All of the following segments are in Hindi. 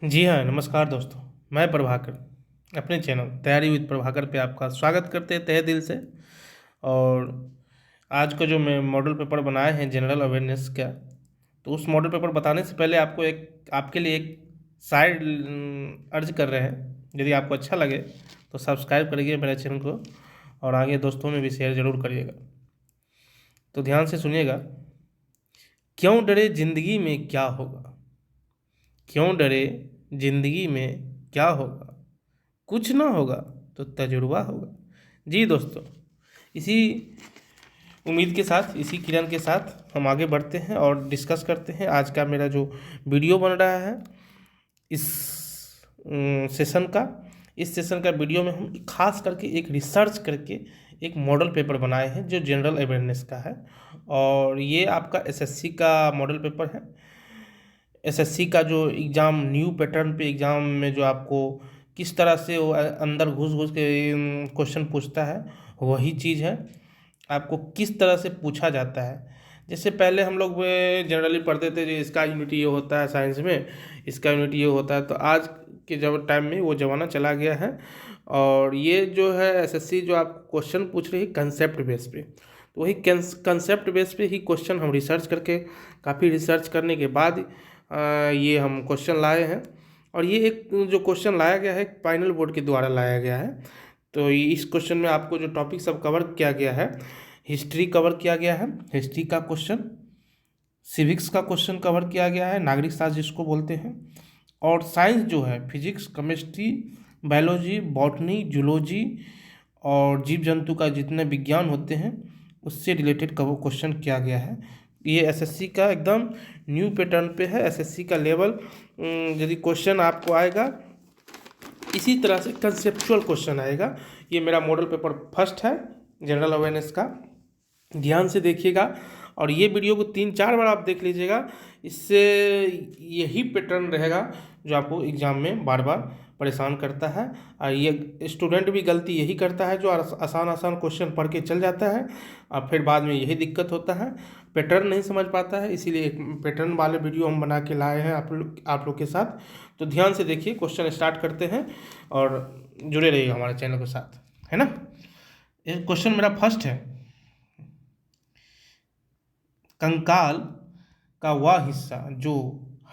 जी हाँ, नमस्कार दोस्तों। मैं प्रभाकर अपने चैनल तैयारी विद प्रभाकर पे आपका स्वागत करते हैं तहे दिल से। और आज का जो मैं मॉडल पेपर बनाए हैं जनरल अवेयरनेस का, तो उस मॉडल पेपर बताने से पहले आपके लिए एक साइड अर्ज कर रहे हैं। यदि आपको अच्छा लगे तो सब्सक्राइब करिए मेरे चैनल को और आगे दोस्तों में भी शेयर ज़रूर करिएगा। तो ध्यान से सुनिएगा। क्यों डरे जिंदगी में क्या होगा? क्यों डरे जिंदगी में क्या होगा? कुछ ना होगा तो तजुर्बा होगा। जी दोस्तों, इसी उम्मीद के साथ, इसी किरण के साथ हम आगे बढ़ते हैं और डिस्कस करते हैं आज का मेरा जो वीडियो बन रहा है इस सेशन का। इस सेशन का वीडियो में हम खास करके एक रिसर्च करके एक मॉडल पेपर बनाए हैं जो जनरल अवेयरनेस का है। और ये आपका एसएससी का मॉडल पेपर है। एसएससी का जो एग्ज़ाम न्यू पैटर्न पे एग्ज़ाम में जो आपको किस तरह से वो अंदर घुस घुस के क्वेश्चन पूछता है, वही चीज़ है। आपको किस तरह से पूछा जाता है, जैसे पहले हम लोग जनरली पढ़ते थे, जो इसका यूनिट ये होता है साइंस में, इसका यूनिट ये होता है। तो आज के जब टाइम में वो ज़माना चला गया है। और ये जो है एसएससी जो आप क्वेश्चन पूछ रही है कंसेप्ट बेस पे, तो वही कंसेप्ट बेस पे ही क्वेश्चन हम रिसर्च करके, काफ़ी रिसर्च करने के बाद ये हम क्वेश्चन लाए हैं। और ये एक जो क्वेश्चन लाया गया है फाइनल बोर्ड के द्वारा लाया गया है। तो इस क्वेश्चन में आपको जो टॉपिक सब कवर किया गया है, हिस्ट्री कवर किया गया है, हिस्ट्री का क्वेश्चन, सिविक्स का क्वेश्चन कवर किया गया है, नागरिक शास्त्र जिसको बोलते हैं। और साइंस जो है physics, chemistry, biology, botany, zoology और जीव जंतु का जितने विज्ञान होते हैं उससे रिलेटेड का वो क्वेश्चन किया गया है। ये एसएससी का एकदम न्यू पैटर्न पे है। एसएससी का लेवल यदि क्वेश्चन आपको आएगा इसी तरह से कंसेप्चुअल क्वेश्चन आएगा। ये मेरा मॉडल पेपर फर्स्ट है जनरल अवेयरनेस का। ध्यान से देखिएगा और ये वीडियो को 3-4 बार आप देख लीजिएगा। इससे यही पैटर्न रहेगा जो आपको एग्ज़ाम में बार बार परेशान करता है। और ये स्टूडेंट भी गलती यही करता है जो आसान आसान क्वेश्चन पढ़ के चल जाता है और फिर बाद में यही दिक्कत होता है, पैटर्न नहीं समझ पाता है। इसीलिए एक पैटर्न वाले वीडियो हम बना के लाए हैं आप लोग के साथ। तो ध्यान से देखिए, क्वेश्चन स्टार्ट करते हैं और जुड़े रहिए हमारे चैनल के साथ, है ना। ये क्वेश्चन मेरा फर्स्ट है। कंकाल का वह हिस्सा जो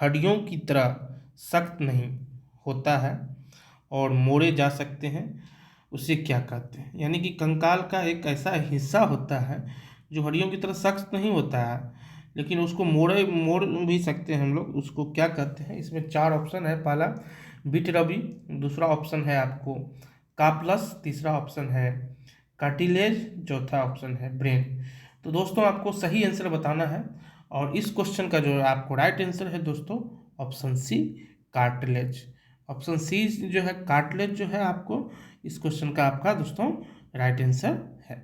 हड्डियों की तरह सख्त नहीं होता है और मोड़े जा सकते हैं, उसे क्या कहते हैं? यानी कि कंकाल का एक ऐसा हिस्सा होता है जो हड्डियों की तरह सख्त नहीं होता है लेकिन उसको मोड़ भी सकते हैं हम लोग, उसको क्या कहते हैं? इसमें 4 ऑप्शन है। पहला बिटरबी, दूसरा ऑप्शन है आपको काप्लस, तीसरा ऑप्शन है कार्टिलेज, चौथा ऑप्शन है ब्रेन। तो दोस्तों आपको सही आंसर बताना है और इस क्वेश्चन का जो आपको राइट आंसर है दोस्तों option C, cartilage. Option C जो है कार्टिलेज जो है आपको इस क्वेश्चन का आपका दोस्तों राइट आंसर है।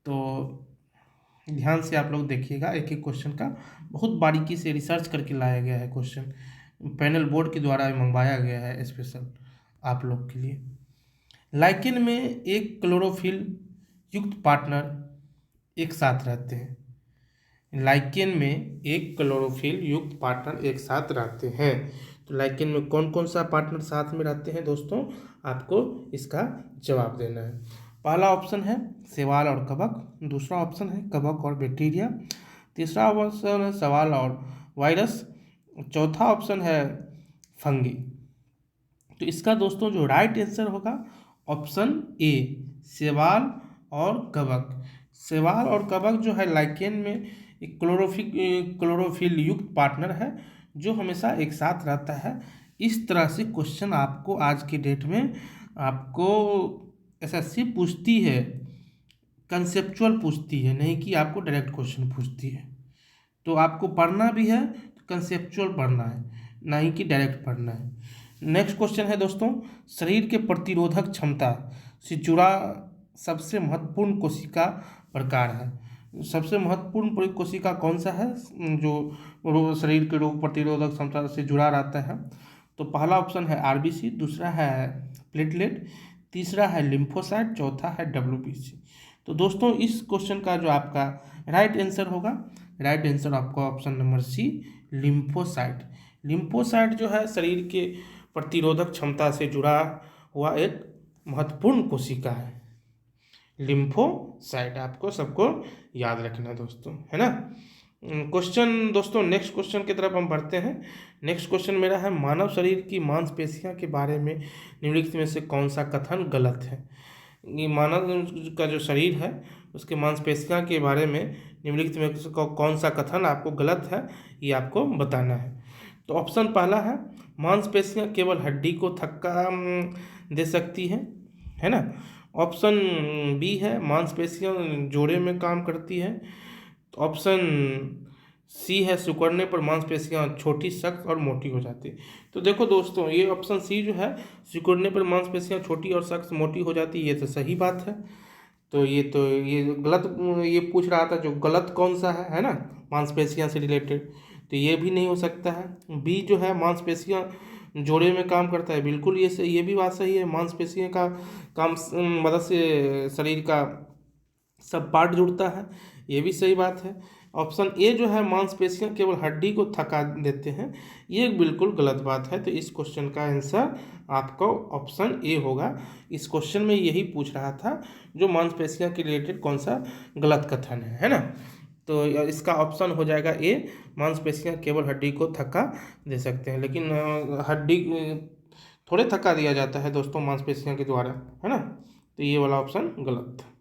तो ध्यान से आप लोग देखिएगा, एक एक क्वेश्चन का बहुत बारीकी से रिसर्च करके लाया गया है क्वेश्चन, पैनल बोर्ड के द्वारा मंगवाया गया है स्पेशल आप लोग के लिए। लाइकेन में एक क्लोरोफिल युक्त पार्टनर एक साथ रहते हैं। लाइकेन में एक क्लोरोफिल युक्त पार्टनर एक साथ रहते हैं। तो लाइकेन में कौन कौन सा पार्टनर साथ में रहते हैं दोस्तों, आपको इसका जवाब देना है। पहला ऑप्शन है शैवाल और कवक, दूसरा ऑप्शन है कवक और बैक्टीरिया, तीसरा ऑप्शन है शैवाल और वायरस, चौथा ऑप्शन है फंगी। तो इसका दोस्तों जो राइट आंसर होगा ऑप्शन ए, शैवाल और कवक। शैवाल और कवक जो है लाइकेन में एक क्लोरोफिल युक्त पार्टनर है जो हमेशा एक साथ रहता है। इस तरह से क्वेश्चन आपको आज की डेट में आपको एसएससी पूछती है, कंसेप्चुअल पूछती है, नहीं कि आपको डायरेक्ट क्वेश्चन पूछती है। तो आपको पढ़ना भी है तो कंसेप्चुअल पढ़ना है, नहीं कि डायरेक्ट पढ़ना है। नेक्स्ट क्वेश्चन है दोस्तों, शरीर के प्रतिरोधक क्षमता से जुड़ा सबसे महत्वपूर्ण कोशिका प्रकार है। सबसे महत्वपूर्ण कोशिका कौन सा है जो शरीर के रोग प्रतिरोधक क्षमता से जुड़ा रहता है? तो पहला ऑप्शन है आरबीसी, दूसरा है प्लेटलेट, तीसरा है लिम्फोसाइट, चौथा है डब्ल्यूबीसी। तो दोस्तों इस क्वेश्चन का जो आपका राइट आंसर होगा, राइट आंसर आपका option number C, lymphocyte. Lymphocyte जो है शरीर के प्रतिरोधक क्षमता से जुड़ा हुआ एक महत्वपूर्ण कोशिका है। लिम्फोसाइट आपको सबको याद रखना है दोस्तों, है ना। क्वेश्चन दोस्तों, नेक्स्ट क्वेश्चन की तरफ हम बढ़ते हैं। नेक्स्ट क्वेश्चन मेरा है, मानव शरीर की मांसपेशियां के बारे में निम्नलिखित में से कौन सा कथन गलत है। ये मानव का जो शरीर है उसके मांसपेशियां के बारे में निम्नलिखित में से कौन सा कथन आपको गलत है, ये आपको बताना है। तो ऑप्शन पहला है, मांसपेशियां केवल हड्डी को थक्का दे सकती है ना। ऑप्शन बी है, मांसपेशियां जोड़े में काम करती है। ऑप्शन सी है, सिकुड़ने पर मांसपेशियां छोटी, सख्त और मोटी हो जाती। तो देखो दोस्तों, ये ऑप्शन सी जो है, सिकुड़ने पर मांसपेशियां छोटी और सख्त मोटी हो जाती, ये तो सही बात है। तो ये गलत, ये पूछ रहा था जो गलत कौन सा है ना, मांसपेशियां से रिलेटेड, तो ये भी नहीं हो सकता है। बी जो है, मांसपेशियां जोड़े में काम करता है, बिल्कुल ये सही, ये भी बात सही है। मांसपेशियों का काम मदद से शरीर का सब पार्ट जुड़ता है, ये भी सही बात है। ऑप्शन ए जो है, मांसपेशियां केवल हड्डी को थका देते हैं, ये बिल्कुल गलत बात है। तो इस क्वेश्चन का आंसर आपका ऑप्शन ए होगा। इस क्वेश्चन में यही पूछ रहा था जो मांसपेशियां के रिलेटेड कौन सा गलत कथन है ना। तो इसका ऑप्शन हो जाएगा ए, मांसपेशियां केवल हड्डी को थका दे सकते हैं, लेकिन हड्डी थोड़े थका दिया जाता है दोस्तों मांसपेशियों के द्वारा, है ना। तो ये वाला ऑप्शन गलत है।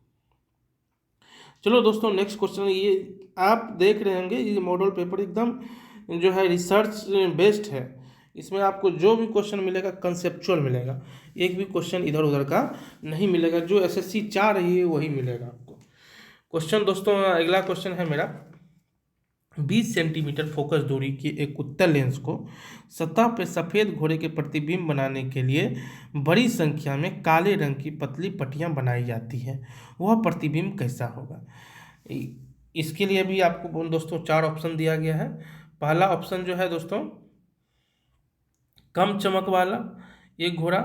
चलो दोस्तों, नेक्स्ट क्वेश्चन, ये आप देख रहे होंगे, ये मॉडल पेपर एकदम जो है रिसर्च बेस्ड है। इसमें आपको जो भी क्वेश्चन मिलेगा कंसेप्चुअल मिलेगा, एक भी क्वेश्चन इधर उधर का नहीं मिलेगा। जो एसएससी चाह रही है वही मिलेगा आपको। क्वेश्चन दोस्तों, अगला क्वेश्चन है मेरा, 20 सेंटीमीटर फोकस दूरी की एक उत्तल लेंस को सतह पर सफ़ेद घोड़े के प्रतिबिंब बनाने के लिए बड़ी संख्या में काले रंग की पतली पट्टियां बनाई जाती हैं, वह प्रतिबिंब कैसा होगा। इसके लिए भी आपको दोस्तों 4 ऑप्शन दिया गया है। पहला ऑप्शन जो है दोस्तों, कम चमक वाला एक घोड़ा।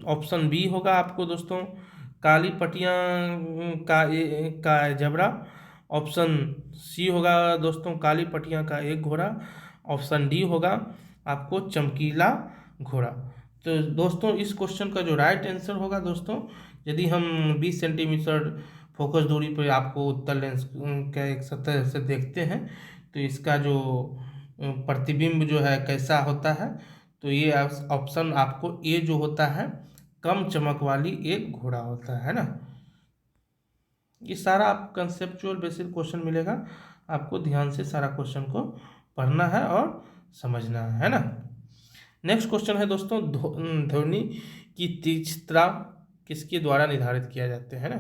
ऑप्शन बी होगा आपको दोस्तों, काली पट्टियाँ का जबड़ा। ऑप्शन सी होगा दोस्तों, काली पट्टियाँ का एक घोड़ा। ऑप्शन डी होगा आपको चमकीला घोड़ा। तो दोस्तों, इस क्वेश्चन का जो राइट आंसर होगा दोस्तों, यदि हम 20 सेंटीमीटर फोकस दूरी पर आपको उत्तल लेंस का एक सतह से देखते हैं, तो इसका जो प्रतिबिंब जो है कैसा होता है, तो ये ऑप्शन आपको ए जो होता है, कम चमक वाली एक घोड़ा होता है ना। ये सारा आप कंसेप्चुअल बेसिक क्वेश्चन मिलेगा, आपको ध्यान से सारा क्वेश्चन को पढ़ना है और समझना है ना। नेक्स्ट क्वेश्चन है दोस्तों, ध्वनि की तीक्ष्णता किसके द्वारा निर्धारित किया जाते हैं ना।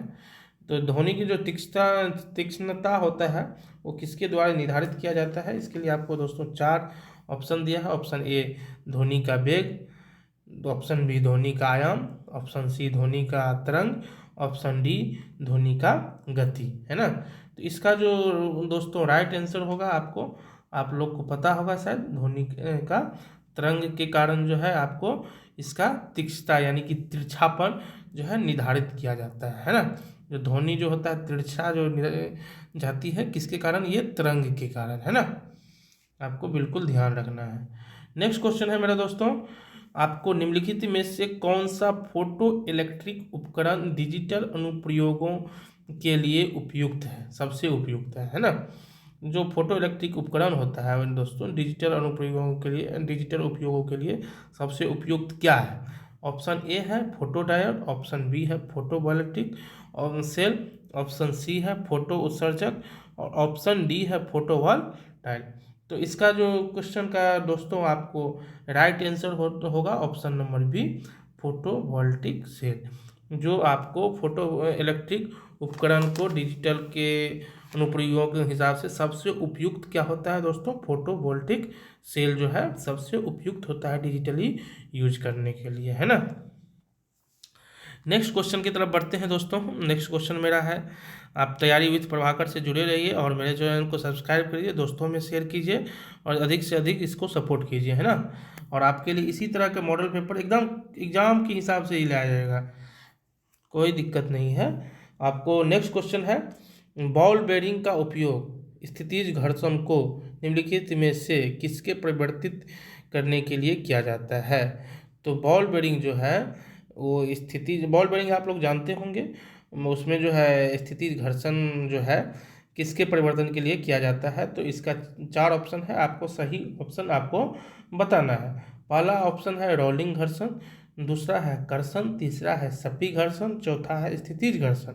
तो ध्वनि की जो तीक्ष्णता होता है वो किसके द्वारा निर्धारित किया जाता है। इसके लिए आपको दोस्तों 4 ऑप्शन दिया है। ऑप्शन ए, ध्वनि का वेग। ऑप्शन बी, ध्वनि का आयाम। ऑप्शन सी, ध्वनि का तरंग। ऑप्शन डी, ध्वनि का गति, है ना। तो इसका जो दोस्तों राइट आंसर होगा, आपको आप लोग को पता होगा शायद, ध्वनि का तरंग के कारण जो है आपको इसका तीक्ष्णता यानी कि तिरछापन जो है निर्धारित किया जाता है ना। जो ध्वनि जो होता है तिरछा जो जाती है, किसके कारण, ये तरंग के कारण, है ना। आपको बिल्कुल ध्यान रखना है। नेक्स्ट क्वेश्चन है मेरा दोस्तों, आपको निम्नलिखित में से कौन सा फोटो इलेक्ट्रिक उपकरण डिजिटल अनुप्रयोगों के लिए उपयुक्त है, सबसे उपयुक्त है ना। जो फोटो इलेक्ट्रिक उपकरण होता है दोस्तों, डिजिटल अनुप्रयोगों के लिए, डिजिटल उपयोगों के लिए सबसे उपयुक्त क्या है। ऑप्शन ए है फोटो डायोड। ऑप्शन बी है photo voltaic cell. Option C है फोटो उत्सर्जक। और ऑप्शन डी है फोटो वोल्टाइक। तो इसका जो क्वेश्चन का दोस्तों आपको राइट आंसर होगा option number B, photo voltaic cell. जो आपको फोटो इलेक्ट्रिक उपकरण को डिजिटल के अनुप्रयोगों के हिसाब से सबसे उपयुक्त क्या होता है दोस्तों, फोटो वोल्टिक सेल जो है सबसे उपयुक्त होता है डिजिटली यूज करने के लिए, है ना। नेक्स्ट क्वेश्चन की तरफ बढ़ते हैं दोस्तों। नेक्स्ट क्वेश्चन मेरा है, आप तैयारी विद प्रभाकर से जुड़े रहिए और मेरे चैनल को सब्सक्राइब करिए, दोस्तों में शेयर कीजिए और अधिक से अधिक इसको सपोर्ट कीजिए, है ना। और आपके लिए इसी तरह के मॉडल पेपर एकदम एग्जाम के हिसाब से ही लाया जाएगा, कोई दिक्कत नहीं है आपको। नेक्स्ट क्वेश्चन है, बॉल बेयरिंग का उपयोग स्थितिज घर्षण को निम्नलिखित में से किसके परिवर्तित करने के लिए किया जाता है? तो बॉल बेरिंग जो है वो स्थिति, बॉल बेरिंग आप लोग जानते होंगे, उसमें जो है स्थिति घर्षण जो है किसके परिवर्तन के लिए किया जाता है? तो इसका 4 ऑप्शन है, आपको सही ऑप्शन आपको बताना है। पहला ऑप्शन है रोलिंग घर्षण, दूसरा है कर्षण, तीसरा है सपी घर्षण, चौथा है स्थितिज घर्षण।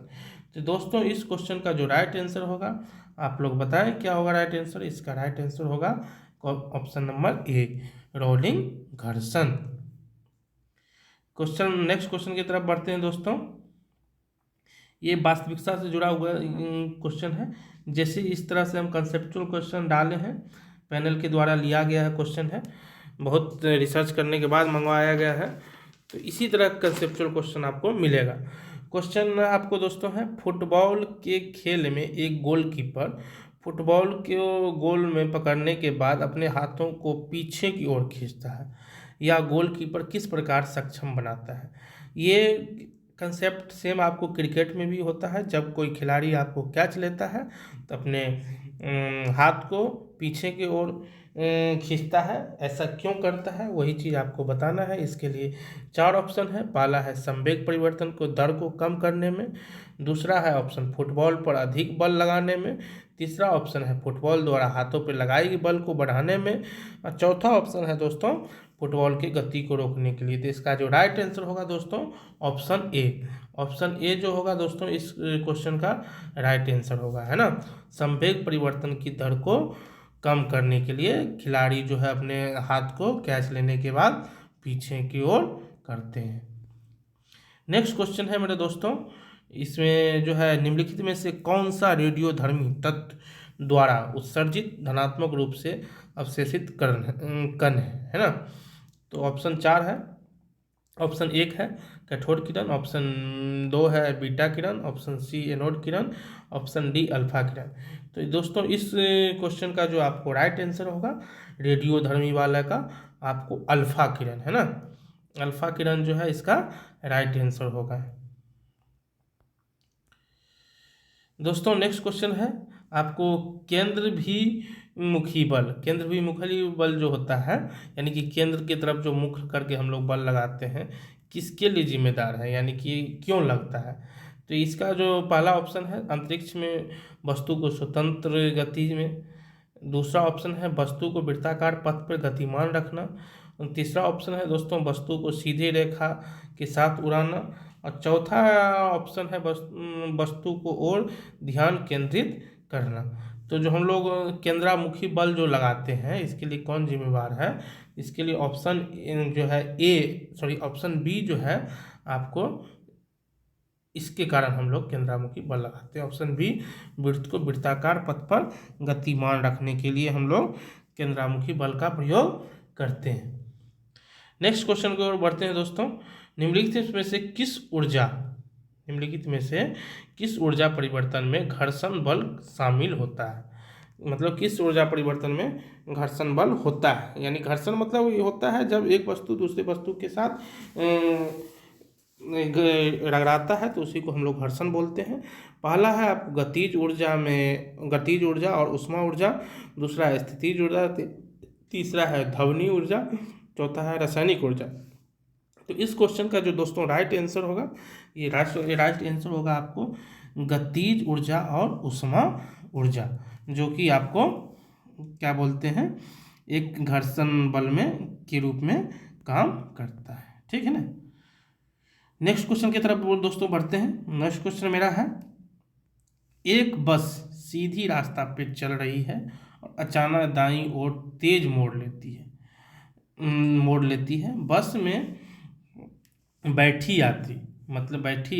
तो दोस्तों इस क्वेश्चन का जो राइट आंसर होगा आप लोग बताएं क्या होगा राइट आंसर? इसका राइट आंसर होगा ऑप्शन नंबर ए, रोलिंग घर्षण। नेक्स्ट क्वेश्चन की तरफ बढ़ते हैं दोस्तों। ये वास्तविकता से जुड़ा हुआ क्वेश्चन है। जैसे इस तरह से हम कंसेप्चुअल क्वेश्चन डाले हैं, पैनल के द्वारा लिया गया है क्वेश्चन है, बहुत रिसर्च करने के बाद मंगवाया गया है, तो इसी तरह कंसेप्चुअल क्वेश्चन आपको मिलेगा। क्वेश्चन आपको दोस्तों है, फुटबॉल के खेल में एक गोलकीपर फुटबॉल को गोल में पकड़ने के बाद अपने हाथों को पीछे की ओर खींचता है, या गोलकीपर किस प्रकार सक्षम बनाता है? ये कंसेप्ट सेम आपको क्रिकेट में भी होता है। जब कोई खिलाड़ी आपको कैच लेता है तो अपने हाथ को पीछे की ओर खींचता है, ऐसा क्यों करता है वही चीज़ आपको बताना है। इसके लिए 4 ऑप्शन है। पहला है संवेग परिवर्तन को दर को कम करने में, दूसरा है ऑप्शन फुटबॉल पर अधिक बल लगाने में, तीसरा ऑप्शन है फुटबॉल द्वारा हाथों पर लगाई गई बल को बढ़ाने में, और चौथा ऑप्शन है दोस्तों फुटबॉल की गति को रोकने के लिए। तो इसका जो राइट आंसर होगा दोस्तों ऑप्शन ए। ऑप्शन ए जो होगा दोस्तों इस क्वेश्चन का राइट आंसर होगा, है ना। संवेग परिवर्तन की दर को कम करने के लिए खिलाड़ी जो है अपने हाथ को कैच लेने के बाद पीछे की ओर करते हैं। नेक्स्ट क्वेश्चन है मेरे दोस्तों, इसमें जो है निम्नलिखित में से कौन सा रेडियोधर्मी तत्व द्वारा उत्सर्जित धनात्मक रूप से अवशेषित कण है ना। तो ऑप्शन 4 है। ऑप्शन 1 है कैथोड किरण, ऑप्शन 2 है बीटा किरण, ऑप्शन सी एनोड किरण, ऑप्शन डी अल्फा किरण। तो दोस्तों इस क्वेश्चन का जो आपको राइट आंसर होगा रेडियोधर्मी वाला का आपको अल्फा किरण, है ना। अल्फा किरण जो है इसका राइट आंसर होगा। दोस्तों नेक्स्ट क्वेश्चन है आपको केंद्र भी मुखी बल जो होता है, यानी कि केंद्र की तरफ जो मुख करके हम लोग बल लगाते हैं, किसके लिए जिम्मेदार है, यानी कि क्यों लगता है? तो इसका जो पहला ऑप्शन है अंतरिक्ष में वस्तु को स्वतंत्र गति में, दूसरा ऑप्शन है वस्तु को वृत्ताकार पथ पर गतिमान रखना, और तीसरा ऑप्शन है दोस्तों वस्तु को सीधी रेखा के साथ उड़ाना, और चौथा ऑप्शन है वस्तु को और ध्यान केंद्रित करना। तो जो हम लोग केंद्रामुखी बल जो लगाते हैं इसके लिए कौन जिम्मेवार है? इसके लिए ऑप्शन जो है ऑप्शन बी जो है आपको, इसके कारण हम लोग केंद्रामुखी बल लगाते हैं। ऑप्शन बी, वृत्त को वृत्ताकार पथ पर गतिमान रखने के लिए हम लोग केंद्रामुखी बल का प्रयोग करते हैं। नेक्स्ट क्वेश्चन की ओर बढ़ते हैं दोस्तों। निम्नलिखित में से किस ऊर्जा परिवर्तन में घर्षण बल शामिल होता है? मतलब किस ऊर्जा परिवर्तन में घर्षण बल होता है, यानी घर्षण मतलब ये होता है जब एक वस्तु दूसरे वस्तु के साथ रगड़ाता है तो उसी को हम लोग घर्षण बोलते हैं। पहला है आपको गतिज ऊर्जा और उष्मा ऊर्जा, दूसरा है स्थितिज ऊर्जा, तीसरा है ध्वनि ऊर्जा, चौथा है रासायनिक ऊर्जा। तो इस क्वेश्चन का जो दोस्तों राइट आंसर होगा, ये राइट आंसर होगा आपको गतिज ऊर्जा और उष्मा ऊर्जा, जो कि आपको क्या बोलते हैं, एक घर्षण बल में के रूप में काम करता है, ठीक है ना। नेक्स्ट क्वेश्चन की तरफ दोस्तों बढ़ते हैं। नेक्स्ट क्वेश्चन मेरा है, एक बस सीधी रास्ता पे चल रही है और अचानक दाईं ओर तेज मोड़ लेती है। बस में बैठी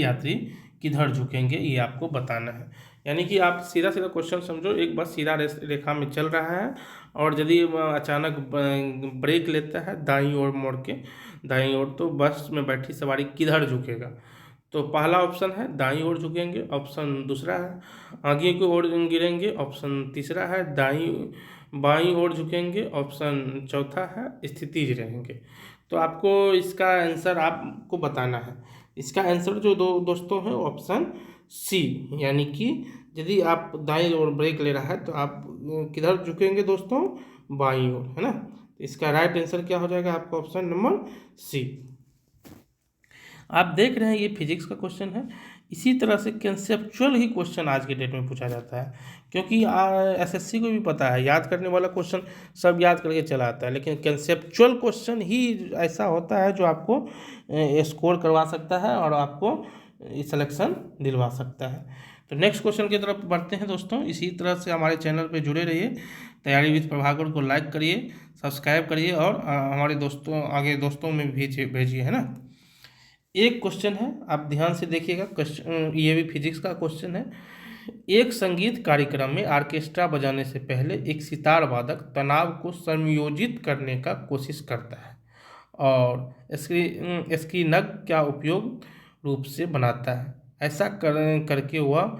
यात्री किधर झुकेंगे ये आपको बताना है। यानी कि आप सीधा क्वेश्चन समझो, एक बस सीधा रेखा में चल रहा है और यदि अचानक ब्रेक लेता है दाईं ओर मोड़ के दाईं ओर, तो बस में बैठी सवारी किधर झुकेगा? तो पहला ऑप्शन है दाईं ओर झुकेंगे, ऑप्शन दूसरा है आगे की ओर गिरेंगे, ऑप्शन तीसरा है बाईं ओर झुकेंगे, ऑप्शन चौथा है स्थितिज रहेंगे। तो आपको इसका आंसर आपको बताना है। इसका आंसर जो दोस्तों है ऑप्शन सी, यानी कि यदि आप दाईं ओर ब्रेक ले रहा है तो आप किधर झुकेंगे दोस्तों, बाईं ओर, है ना। तो इसका राइट आंसर क्या हो जाएगा आपका, ऑप्शन नंबर सी। आप देख रहे हैं ये फिजिक्स का क्वेश्चन है। इसी तरह से कंसेप्चुअल ही क्वेश्चन आज के डेट में पूछा जाता है, क्योंकि एसएससी को भी पता है याद करने वाला क्वेश्चन सब याद करके चला आता है, लेकिन कंसेप्चुअल क्वेश्चन ही ऐसा होता है जो आपको स्कोर करवा सकता है और आपको सिलेक्शन दिलवा सकता है। तो नेक्स्ट क्वेश्चन की तरफ बढ़ते हैं दोस्तों। इसी तरह से हमारे चैनल पे जुड़े रहिए। तैयारी विद प्रभाकर को लाइक करिए, सब्सक्राइब करिए और हमारे दोस्तों आगे दोस्तों में भेजिए, है ना। एक क्वेश्चन है, आप ध्यान से देखिएगा, क्वेश्चन ये भी फिजिक्स का क्वेश्चन है। एक संगीत कार्यक्रम में ऑर्केस्ट्रा बजाने से पहले एक सितार वादक तनाव को समायोजित करने का कोशिश करता है और स्क्रीनग क्या उपयोग रूप से बनाता है। ऐसा करके वह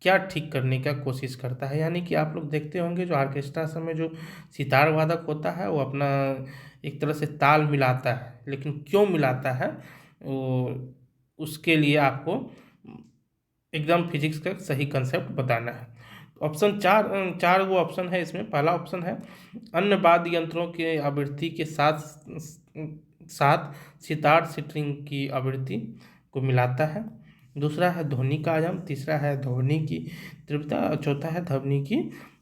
क्या ठीक करने का कोशिश करता है। यानी कि आप लोग देखते होंगे जो ऑर्केस्ट्रा समय जो सितार वादक होता है वो अपना एक तरह से ताल मिलाता है, लेकिन क्यों मिलाता है वो उसके लिए आपको एकदम फिजिक्स का सही कंसेप्ट बताना है। ऑप्शन चार वो ऑप्शन है इसमें। पहला ऑप्शन है अन्य वाद्य यंत्रों के आवृत्ति के साथ साथ सितार स्ट्रिंग की आवृत्ति को मिलाता है। दूसरा है ध्वनि का आयाम, तीसरा है ध्वनि की तीव्रता और चौथा है ध्वनि की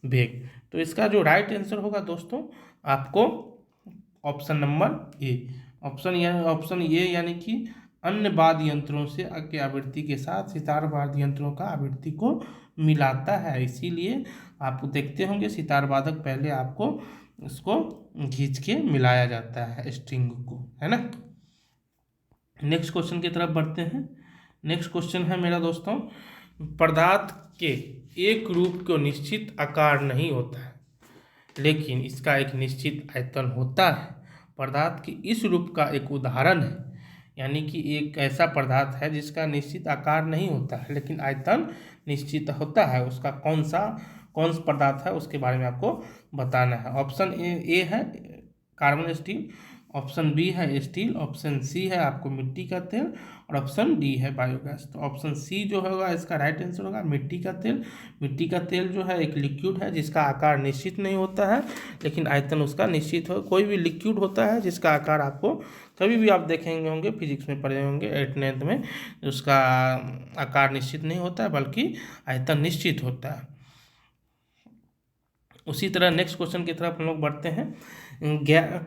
वेग। तो इसका जो राइट आंसर होगा दोस्तों आपको option number A. Option A यानी कि अन्य वाद्य यंत्रों से के आवृत्ति के साथ सितार वाद्य यंत्रों का आवृत्ति को मिलाता है। इसीलिए आप देखते होंगे सितार वादक पहले आपको इसको खींच के मिलाया जाता है स्ट्रिंग को, है ना। नेक्स्ट क्वेश्चन की तरफ बढ़ते हैं। नेक्स्ट क्वेश्चन है मेरा दोस्तों, पदार्थ के एक रूप को निश्चित आकार नहीं होता है, लेकिन इसका एक निश्चित आयतन होता है। पदार्थ के इस रूप का एक उदाहरण है। यानी कि एक ऐसा पदार्थ है जिसका निश्चित आकार नहीं होता है लेकिन आयतन निश्चित होता है, उसका कौन सा पदार्थ है उसके बारे में आपको बताना है। ऑप्शन ए है कार्बन स्टील, ऑप्शन बी है स्टील, ऑप्शन सी है आपको मिट्टी का तेल और ऑप्शन डी है बायोगैस। तो ऑप्शन सी जो होगा इसका राइट आंसर होगा मिट्टी का तेल। मिट्टी का तेल जो है एक लिक्विड है जिसका आकार निश्चित नहीं होता है लेकिन आयतन उसका निश्चित हो। कोई भी लिक्विड होता है जिसका आकार आपको कभी भी आप देखेंगे होंगे फिजिक्स में पढ़े होंगे 8th 9th में, उसका आकार निश्चित नहीं होता है बल्कि आयतन निश्चित होता है। उसी तरह नेक्स्ट क्वेश्चन की तरफ हम लोग बढ़ते हैं।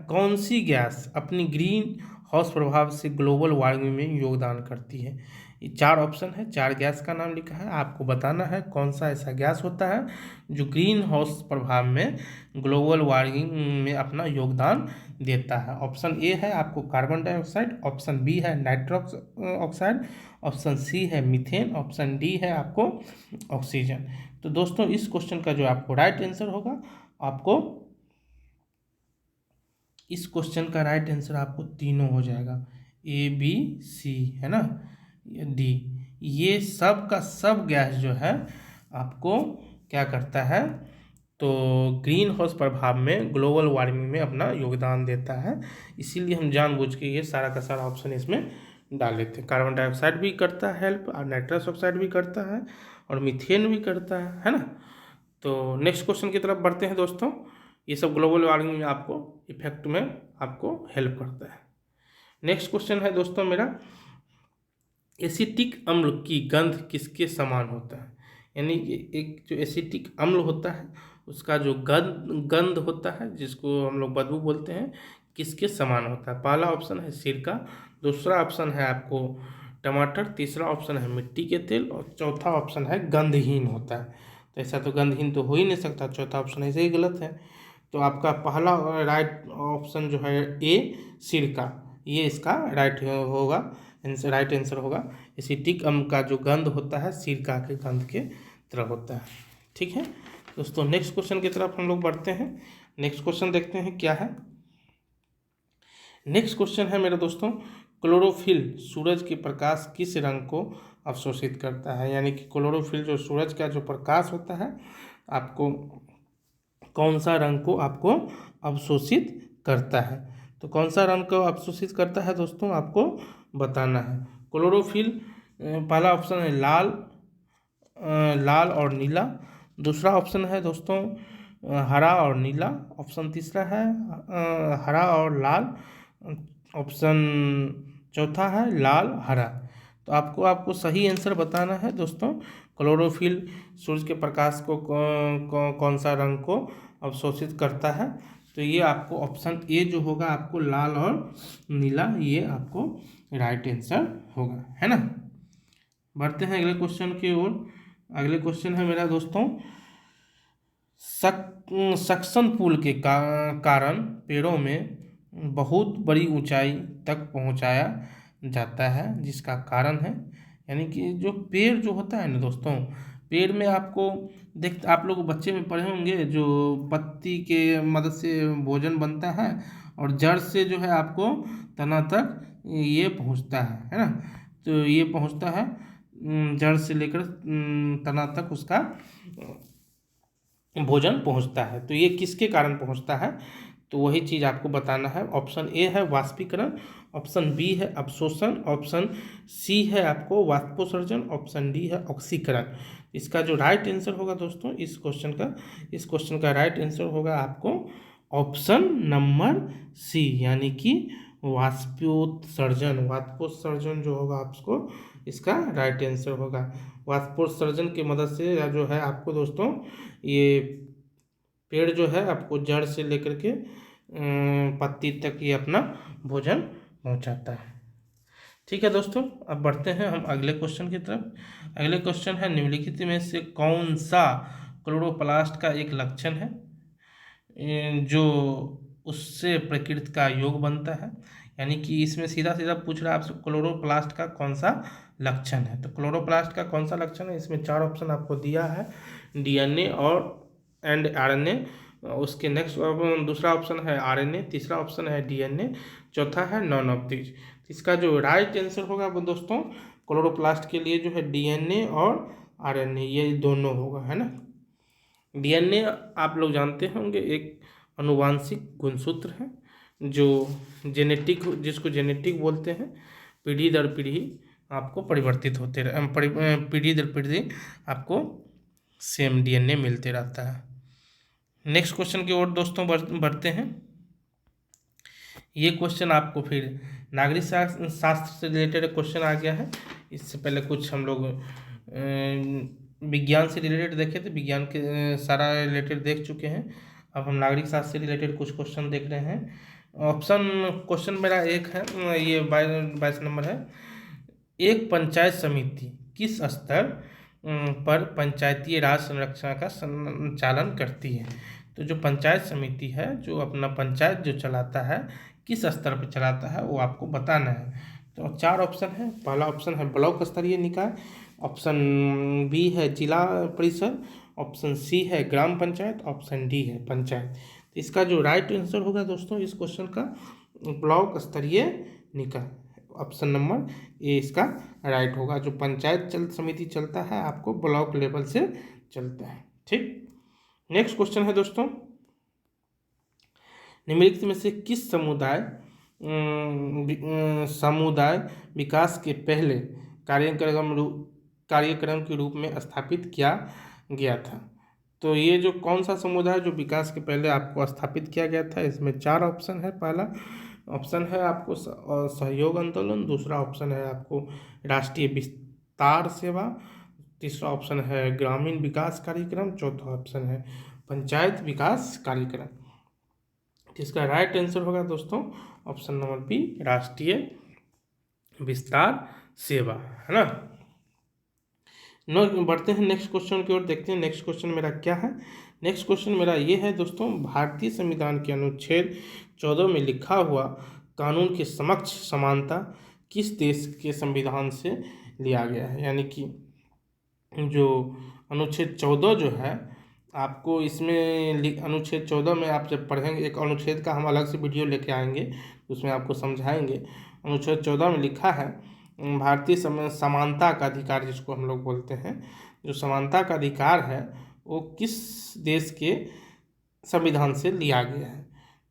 कौन सी गैस अपनी ग्रीन हाउस प्रभाव से ग्लोबल वार्मिंग में योगदान करती है। ये 4 ऑप्शन है, 4 गैस का नाम लिखा है, आपको बताना है कौन सा ऐसा गैस होता है जो ग्रीन हाउस प्रभाव में ग्लोबल वार्मिंग में अपना योगदान देता है। ऑप्शन ए है आपको कार्बन डाइऑक्साइड, ऑप्शन बी है नाइट्रस ऑक्साइड, ऑप्शन सी है मीथेन, ऑप्शन डी है आपको ऑक्सीजन। तो दोस्तों इस क्वेश्चन का जो आपको राइट आंसर होगा आपको इस क्वेश्चन का राइट आंसर आपको तीनों हो जाएगा, ए बी सी, है ना, डी। ये सब का सब गैस जो है आपको क्या करता है तो ग्रीन हाउस प्रभाव में ग्लोबल वार्मिंग में अपना योगदान देता है। इसीलिए हम जानबूझ के ये सारा का सारा ऑप्शन इसमें डाले थे। कार्बन डाइऑक्साइड भी करता है हेल्प और नाइट्रस ऑक्साइड भी करता है और मीथेन भी करता है ना। तो नेक्स्ट क्वेश्चन की तरफ बढ़ते हैं दोस्तों। ये सब ग्लोबल वार्मिंग में आपको इफेक्ट में आपको हेल्प करता है। नेक्स्ट क्वेश्चन है दोस्तों मेरा, एसिटिक अम्ल की गंध किसके समान होता है। यानी कि एक जो एसिटिक अम्ल होता है उसका जो गंध होता है जिसको हम लोग बदबू बोलते हैं, किसके समान होता है। पहला ऑप्शन है सिरका, दूसरा ऑप्शन है आपको टमाटर, तीसरा ऑप्शन है मिट्टी के तेल और चौथा ऑप्शन है गंधहीन होता है। तो ऐसा तो गंधहीन तो हो ही नहीं सकता, चौथा ऑप्शन ऐसे ही गलत है। तो आपका पहला राइट ऑप्शन जो है ए सिरका, ये इसका राइट होगा, राइट आंसर होगा। एसिटिक अम्ल का जो गंध होता है सिरका के गंध के तरह होता है। ठीक है दोस्तों, नेक्स्ट क्वेश्चन की तरफ हम लोग बढ़ते हैं। नेक्स्ट क्वेश्चन देखते हैं क्या है। नेक्स्ट क्वेश्चन है मेरे दोस्तों, क्लोरोफिल सूरज के प्रकाश किस रंग को अवशोषित करता है। यानी कि क्लोरोफिल जो सूरज का जो प्रकाश होता है आपको कौन सा रंग को आपको अवशोषित करता है। तो कौन सा रंग को अवशोषित करता है दोस्तों आपको बताना है। क्लोरोफिल पहला ऑप्शन है लाल, लाल और नीला। दूसरा ऑप्शन है दोस्तों हरा और नीला। ऑप्शन तीसरा है हरा और लाल। ऑप्शन चौथा है लाल हरा। तो आपको सही आंसर बताना है दोस्तों। क्लोरोफिल सूरज के प्रकाश को कौन सा रंग को अवशोषित करता है? तो ये आपको ऑप्शन ए जो होगा आपको लाल और नीला, ये आपको राइट आंसर होगा, है ना। बढ़ते हैं अगले क्वेश्चन की ओर। अगले क्वेश्चन है मेरा दोस्तों, सक्शन पुल के कारण पेड़ों में बहुत बड़ी ऊंचाई तक पहुंचाया जाता है, जिसका कारण है, यानी कि जो पेड़ जो होता है ना दोस्तों, पेड़ में आपको आप लोग बच्चे में पढ़े होंगे, जो पत्ती के मदद से भोजन बनता है और जड़ से जो है आपको तना तक ये पहुंचता है ना। तो ये पहुंचता है जड़ से लेकर तना तक उसका भोजन पहुंचता है। तो ये किसके कारण पहुंचता है? तो वही चीज़ आपको बताना है। ऑप्शन ए है वाष्पीकरण, ऑप्शन बी है अवशोषण, ऑप्शन सी है आपको वाष्पोत्सर्जन, ऑप्शन डी है ऑक्सीकरण। इसका जो राइट आंसर होगा दोस्तों इस क्वेश्चन का राइट आंसर होगा आपको ऑप्शन नंबर सी, यानी कि वाष्पोत्सर्जन। वाष्पोत्सर्जन जो होगा आपको इसका राइट आंसर होगा। वाष्पोत्सर्जन की मदद से जो है आपको दोस्तों ये पेड़ जो है आपको जड़ से लेकर के पत्ती तक ये अपना भोजन पहुंचाता है। ठीक है दोस्तों, अब बढ़ते हैं हम अगले क्वेश्चन की तरफ। अगले क्वेश्चन है, निम्नलिखित में से कौन सा क्लोरोप्लास्ट का एक लक्षण है जो उससे प्रकृति का योग बनता है? यानी कि इसमें सीधा सीधा पूछ रहा है आपसे क्लोरोप्लास्ट का कौन सा लक्षण है। तो क्लोरोप्लास्ट का कौन सा लक्षण है, इसमें चार ऑप्शन आपको दिया है, डीएनए और एंड आरएनए। उसके नेक्स्ट दूसरा ऑप्शन है आरएनए, तीसरा ऑप्शन है डीएनए, चौथा है नॉन ऑफ दीज। इसका जो राइट आंसर होगा वो दोस्तों क्लोरोप्लास्ट के लिए जो है डीएनए और आरएनए, ये दोनों होगा, है ना। डीएनए आप लोग जानते होंगे एक अनुवांशिक गुणसूत्र है जो जिसको जेनेटिक बोलते हैं। पीढ़ी दर पीढ़ी आपको परिवर्तित होते पीढ़ी दर पीढ़ी आपको सेम डीएनए मिलते रहता है। नेक्स्ट क्वेश्चन की ओर दोस्तों बढ़ते हैं। ये क्वेश्चन आपको फिर नागरिक शास्त्र से रिलेटेड क्वेश्चन आ गया है। इससे पहले कुछ हम लोग विज्ञान से रिलेटेड देखे थे, विज्ञान के सारा रिलेटेड देख चुके हैं। अब हम नागरिक शास्त्र से रिलेटेड कुछ क्वेश्चन देख रहे हैं। ऑप्शन क्वेश्चन मेरा एक है, ये 22 नंबर है। एक पंचायत समिति किस स्तर पर पंचायती राज संरक्षण का संचालन करती है? तो जो पंचायत समिति है जो अपना पंचायत जो चलाता है किस स्तर पर चलाता है वो आपको बताना है। तो चार ऑप्शन है। पहला ऑप्शन है ब्लॉक स्तरीय निकाय, ऑप्शन बी है जिला परिषद, ऑप्शन सी है ग्राम पंचायत, ऑप्शन डी है पंचायत। तो इसका जो राइट आंसर होगा दोस्तों इस क्वेश्चन का ब्लॉक स्तरीय निकाय, ऑप्शन नंबर ए इसका राइट होगा। जो पंचायत समिति चलता है आपको ब्लॉक लेवल से चलता है। ठीक, नेक्स्ट क्वेश्चन है दोस्तों, निम्नलिखित में से किस समुदाय विकास के पहले कार्यक्रम के रूप में स्थापित किया गया था? तो ये जो कौन सा समुदाय जो विकास के पहले आपको स्थापित किया गया था, इसमें चार ऑप्शन है। पहला ऑप्शन है आपको सहयोग आंदोलन, दूसरा ऑप्शन है आपको राष्ट्रीय विस्तार सेवा, तीसरा ऑप्शन है ग्रामीण विकास कार्यक्रम, चौथा ऑप्शन है पंचायत विकास कार्यक्रम। इसका राइट आंसर होगा दोस्तों ऑप्शन नंबर बी राष्ट्रीय विस्तार सेवा, है ना। बढ़ते हैं नेक्स्ट क्वेश्चन की ओर, देखते हैं नेक्स्ट क्वेश्चन मेरा क्या है। नेक्स्ट क्वेश्चन मेरा ये है दोस्तों, भारतीय संविधान के अनुच्छेद 14 में लिखा हुआ कानून के समक्ष समानता किस देश के संविधान से लिया गया है? यानी कि जो अनुच्छेद 14 जो है आपको इसमें अनुच्छेद 14 में आप जब पढ़ेंगे, एक अनुच्छेद का हम अलग से वीडियो लेके आएंगे उसमें आपको समझाएंगे। अनुच्छेद 14 में लिखा है भारतीय समानता का अधिकार, जिसको हम लोग बोलते हैं, जो समानता का अधिकार है वो किस देश के संविधान से लिया गया है?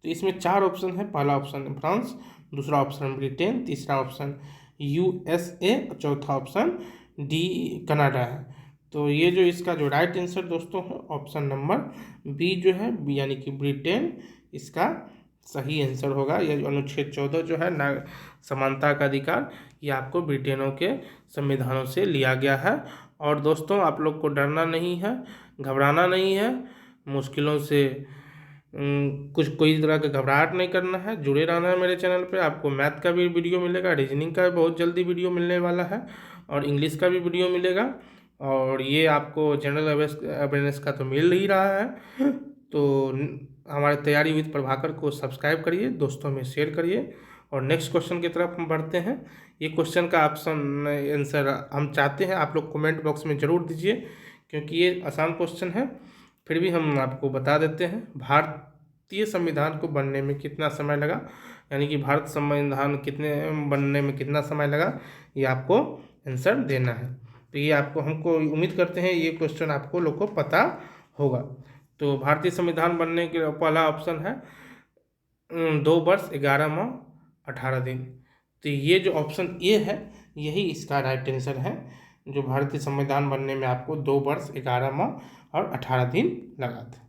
तो इसमें चार ऑप्शन है। पहला ऑप्शन फ्रांस, दूसरा ऑप्शन ब्रिटेन, तीसरा ऑप्शन USA, चौथा ऑप्शन डी कनाडा है। तो ये जो इसका जो राइट आंसर दोस्तों है ऑप्शन नंबर बी जो है, यानी कि ब्रिटेन, इसका सही आंसर होगा। ये जो अनुच्छेद 14 जो है ना, समानता का अधिकार, ये आपको ब्रिटेनों के संविधानों से लिया गया है। और दोस्तों आप लोग को डरना नहीं है, घबराना नहीं है, मुश्किलों से कुछ कोई तरह का घबराहट नहीं करना है, जुड़े रहना है मेरे चैनल पे। आपको मैथ का भी वीडियो मिलेगा, रीजनिंग का भी बहुत जल्दी वीडियो मिलने वाला है, और इंग्लिश का भी वीडियो मिलेगा। और ये आपको जनरल अवेयरनेस का तो मिल ही रहा है। तो हमारे तैयारी विद प्रभाकर को सब्सक्राइब करिए, दोस्तों में शेयर करिए। और नेक्स्ट क्वेश्चन की तरफ हम बढ़ते हैं। ये क्वेश्चन का ऑप्शन आंसर हम चाहते हैं आप लोग कमेंट बॉक्स में ज़रूर दीजिए, क्योंकि ये आसान क्वेश्चन है, फिर भी हम आपको बता देते हैं। भारतीय संविधान को बनने में कितना समय लगा, यानी कि भारत संविधान कितने बनने में कितना समय लगा, ये आपको आंसर देना है। तो ये आपको, हमको उम्मीद करते हैं ये क्वेश्चन आपको लोग को पता होगा। तो भारतीय संविधान बनने के पहला ऑप्शन है 2 वर्ष 11 माह 18 दिन। तो ये जो ऑप्शन ए है यही इसका राइट आंसर है, जो भारतीय संविधान बनने में आपको 2 वर्ष 11 माह और 18 दिन लगा था।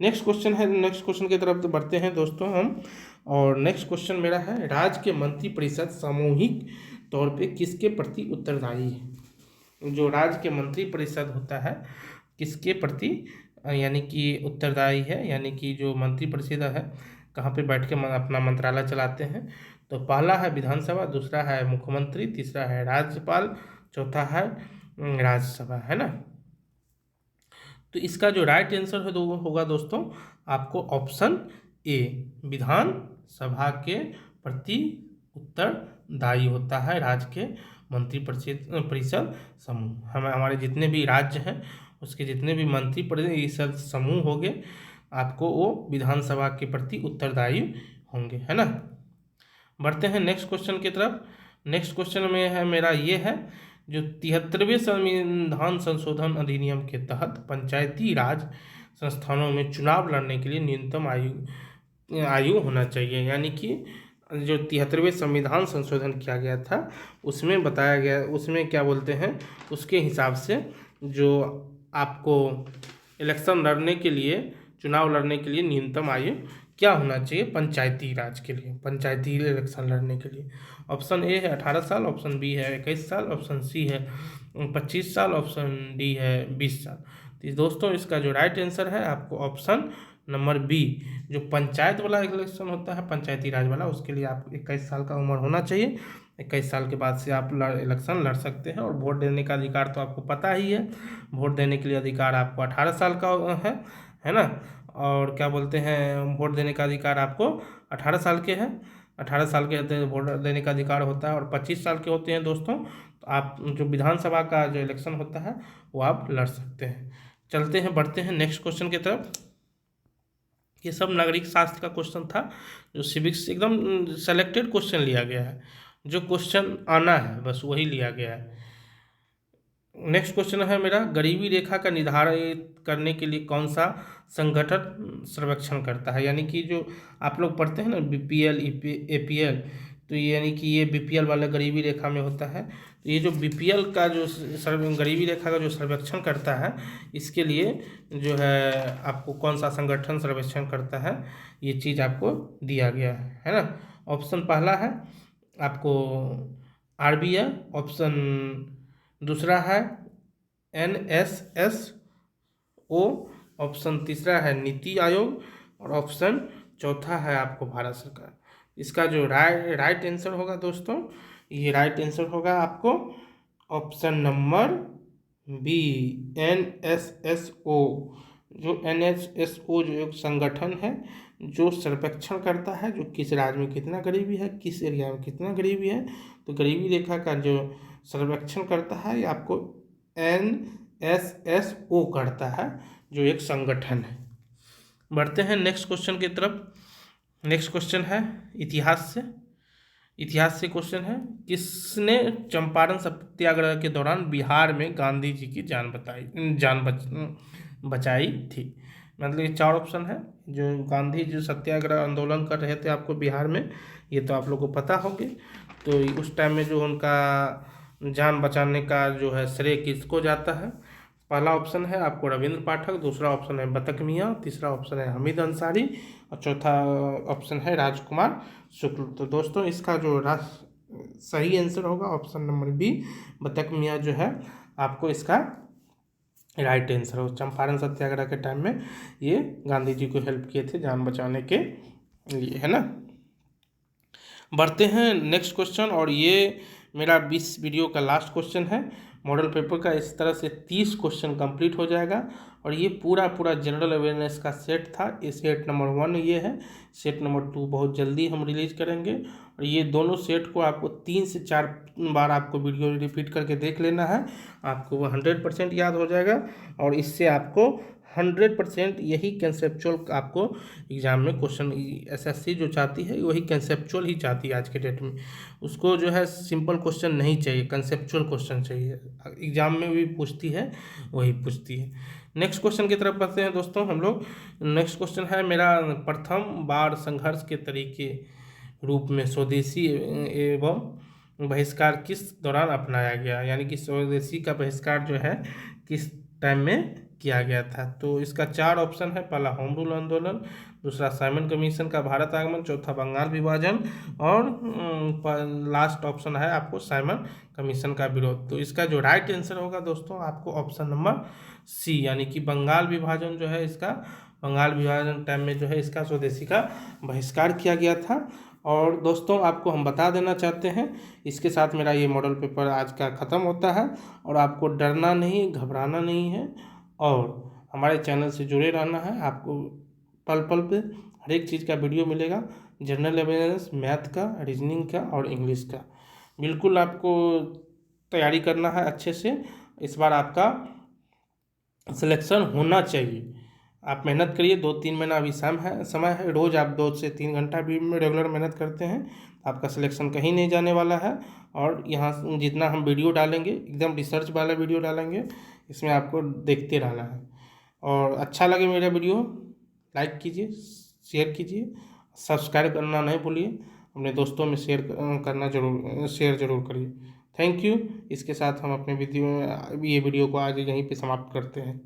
नेक्स्ट क्वेश्चन है, नेक्स्ट क्वेश्चन की तरफ बढ़ते हैं दोस्तों हम। और नेक्स्ट क्वेश्चन मेरा है, राज्य के मंत्रिपरिषद सामूहिक तौर पे किसके प्रति उत्तरदायी है। जो राज्य के मंत्रिपरिषद होता है किसके प्रति यानी कि उत्तरदायी है, यानी कि जो मंत्रिपरिषद है कहाँ पे बैठ के अपना मंत्रालय चलाते हैं। तो पहला है विधानसभा, दूसरा है मुख्यमंत्री, तीसरा है राज्यपाल, चौथा है राज्यसभा, है ना। तो इसका जो राइट आंसर है होगा दोस्तों आपको ऑप्शन ए, विधानसभा के प्रति उत्तरदायी होता है राज्य के मंत्रिपरिषद समूह। हमारे जितने भी राज्य हैं उसके जितने भी मंत्रिपरिषद समूह होंगे आपको वो विधानसभा के प्रति उत्तरदायी होंगे, है ना। बढ़ते हैं नेक्स्ट क्वेश्चन की तरफ। नेक्स्ट क्वेश्चन में है मेरा ये है, जो 73वें संविधान संशोधन अधिनियम के तहत पंचायती राज संस्थानों में चुनाव लड़ने के लिए न्यूनतम आयु होना चाहिए। यानी कि जो 73वें संविधान संशोधन किया गया था उसमें बताया गया, उसमें क्या बोलते हैं, उसके हिसाब से जो आपको इलेक्शन लड़ने के लिए, चुनाव लड़ने के लिए न्यूनतम आयु क्या होना चाहिए पंचायती राज के लिए, पंचायती इलेक्शन लड़ने के लिए। ऑप्शन ए है 18 साल, ऑप्शन बी है 21 साल, ऑप्शन सी है 25 साल, ऑप्शन डी है 20 साल। तो दोस्तों इसका जो राइट आंसर है आपको ऑप्शन नंबर बी, जो पंचायत वाला इलेक्शन होता है पंचायती राज वाला, उसके लिए आपको 21 साल का उम्र होना चाहिए। 21 साल के बाद से आप इलेक्शन लड़ सकते हैं। और वोट देने का अधिकार तो आपको पता ही है, वोट देने के लिए अधिकार आपको 18 साल का है ना। और क्या बोलते हैं, वोट देने का अधिकार आपको 18 साल के हैं, 18 साल के वोट देने का अधिकार होता है। और 25 साल के होते हैं दोस्तों, तो आप जो विधानसभा का जो इलेक्शन होता है वो आप लड़ सकते हैं। चलते हैं, बढ़ते हैं नेक्स्ट क्वेश्चन की तरफ। ये सब नागरिक शास्त्र का क्वेश्चन था, जो सिविक्स एकदम सेलेक्टेड क्वेश्चन लिया गया है, जो क्वेश्चन आना है बस वही लिया गया है। नेक्स्ट क्वेश्चन है मेरा, गरीबी रेखा का निर्धारित करने के लिए कौन सा संगठन सर्वेक्षण करता है। यानी कि जो आप लोग पढ़ते हैं ना BPL APL, तो ये यानी कि ये BPL वाला गरीबी रेखा में होता है। तो ये जो BPL का जो गरीबी रेखा का जो सर्वेक्षण करता है, इसके लिए जो है आपको कौन सा संगठन सर्वेक्षण करता है, ये चीज़ आपको दिया गया है ना। ऑप्शन पहला है आपको RBI, ऑप्शन दूसरा है NSSO, ऑप्शन तीसरा है नीति आयोग, और ऑप्शन चौथा है आपको भारत सरकार। इसका जो राइट आंसर होगा दोस्तों, ये राइट आंसर होगा आपको ऑप्शन नंबर बी, NSSO। जो NSSO जो एक संगठन है जो सर्वेक्षण करता है जो किस राज्य में कितना गरीबी है, किस एरिया में कितना गरीबी है। तो गरीबी रेखा का जो सर्वेक्षण करता है ये आपको NSSO करता है, जो एक संगठन है। बढ़ते हैं नेक्स्ट क्वेश्चन की तरफ। नेक्स्ट क्वेश्चन है इतिहास से क्वेश्चन है, किसने चंपारण सत्याग्रह के दौरान बिहार में गांधी जी की जान बचाई थी। मतलब ये 4 ऑप्शन है, जो गांधी जी सत्याग्रह आंदोलन कर रहे थे आपको बिहार में, ये तो आप लोग को पता होंगे। तो उस टाइम में जो उनका जान बचाने का जो है श्रेय किसको जाता है? पहला ऑप्शन है आपको रविंद्र पाठक, दूसरा ऑप्शन है बतक मियाँ, तीसरा ऑप्शन है हमीद अंसारी और चौथा ऑप्शन है राजकुमार शुक्ल। तो दोस्तों इसका जो सही आंसर होगा ऑप्शन नंबर बी, बतक मियाँ जो है आपको इसका राइट आंसर हो। चंपारण सत्याग्रह के टाइम में ये गांधी जी को हेल्प किए थे जान बचाने के लिए, है ना। बढ़ते हैं नेक्स्ट क्वेश्चन, और ये मेरा 20 वीडियो का लास्ट क्वेश्चन है मॉडल पेपर का। इस तरह से 30 क्वेश्चन कंप्लीट हो जाएगा, और ये पूरा जनरल अवेयरनेस का सेट था। ये सेट नंबर 1 ये है, सेट नंबर 2 बहुत जल्दी हम रिलीज करेंगे। और ये दोनों सेट को आपको 3 से 4 बार आपको वीडियो रिपीट करके देख लेना है, आपको वो 100% याद हो जाएगा। और इससे आपको 100% यही कंसेप्चुअल आपको एग्जाम में क्वेश्चन, एसएससी जो चाहती है वही कंसेप्चुअल ही चाहती है आज के डेट में। उसको जो है सिंपल क्वेश्चन नहीं चाहिए, कंसेप्चुअल क्वेश्चन चाहिए। एग्जाम में भी पूछती है वही पूछती है। नेक्स्ट क्वेश्चन की तरफ बढ़ते हैं दोस्तों हम लोग। नेक्स्ट क्वेश्चन है मेरा, प्रथम बार संघर्ष के तरीके रूप में स्वदेशी एवं बहिष्कार किस दौरान अपनाया गया, यानी कि स्वदेशी का बहिष्कार जो है किस टाइम में किया गया था? तो इसका 4 ऑप्शन है। पहला होम रूल आंदोलन, दूसरा साइमन कमीशन का भारत आगमन, चौथा बंगाल विभाजन, और लास्ट ऑप्शन है आपको साइमन कमीशन का विरोध। तो इसका जो राइट आंसर होगा दोस्तों आपको ऑप्शन नंबर सी, यानी कि बंगाल विभाजन जो है इसका, बंगाल विभाजन टाइम में जो है इसका स्वदेशी का बहिष्कार किया गया था। और दोस्तों आपको हम बता देना चाहते हैं, इसके साथ मेरा ये मॉडल पेपर आज का ख़त्म होता है। और आपको डरना नहीं, घबराना नहीं है, और हमारे चैनल से जुड़े रहना है। आपको पल पल पे हर एक चीज़ का वीडियो मिलेगा, जनरल अवेयरनेस, मैथ का, रीजनिंग का और इंग्लिश का। बिल्कुल आपको तैयारी करना है अच्छे से, इस बार आपका सिलेक्शन होना चाहिए। आप मेहनत करिए, 2-3 महीना अभी समय है। रोज़ आप 2 से 3 घंटा भी में रेगुलर मेहनत करते हैं, आपका सिलेक्शन कहीं नहीं जाने वाला है। और यहाँ जितना हम वीडियो डालेंगे एकदम रिसर्च वाला वीडियो डालेंगे, इसमें आपको देखते रहना है। और अच्छा लगे मेरा वीडियो लाइक कीजिए, शेयर कीजिए, सब्सक्राइब करना नहीं भूलिए, अपने दोस्तों में शेयर जरूर करिए। Thank you. इसके साथ हम अपने ये वीडियो को आज यहीं पे समाप्त करते हैं।